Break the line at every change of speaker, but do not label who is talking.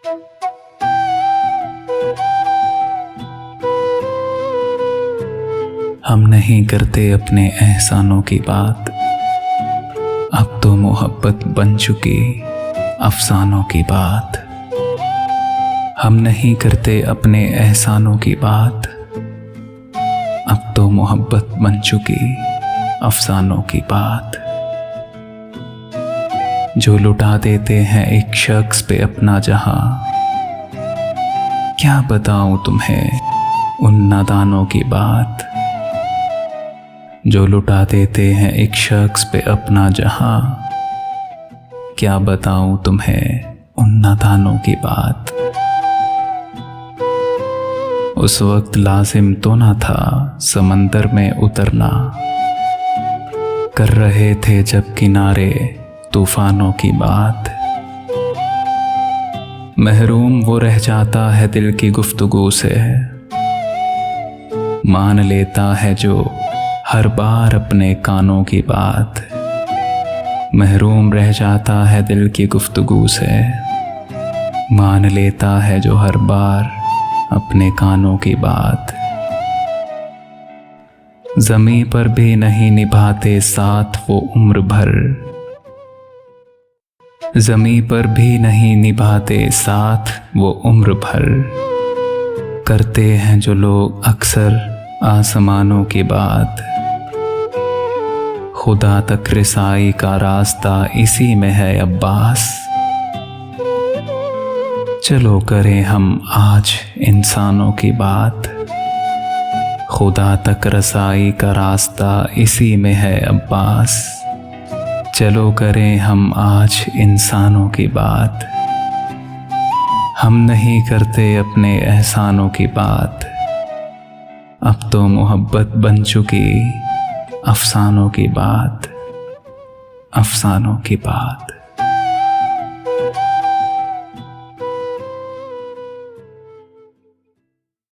हम नहीं करते अपने एहसानों की बात, अब तो मोहब्बत बन चुकी अफसानों की बात। हम नहीं करते अपने एहसानों की बात, अब तो मोहब्बत बन चुकी अफसानों की बात। जो लुटा देते हैं एक शख्स पे अपना जहां, क्या बताऊं तुम्हें उन नादानों की बात। जो लुटा देते हैं एक शख्स पे अपना जहां, क्या बताऊं तुम्हें उन नादानों की बात। उस वक्त लाजिम तो ना था समंदर में उतरना, कर रहे थे जब किनारे तूफानों की बात। महरूम वो रह जाता है दिल की गुफ्तगू से, मान लेता है जो हर बार अपने कानों की बात। महरूम रह जाता है दिल की गुफ्तगू से, मान लेता है जो हर बार अपने कानों की बात। ज़मीं पर भी नहीं निभाते साथ वो उम्र भर, ज़मीं पर भी नहीं निभाते साथ वो उम्र भर। करते हैं जो लोग अक्सर आसमानों की बात, खुदा तक रिसाई का रास्ता इसी में है अब्बास। चलो करें हम आज इंसानों की बात, खुदा तक रसाई का रास्ता इसी में है अब्बास। चलो करें हम आज इंसानों की बात, हम नहीं करते अपने एहसानों की बात, अब तो मोहब्बत बन चुकी अफसानों की बात, अफसानों की बात।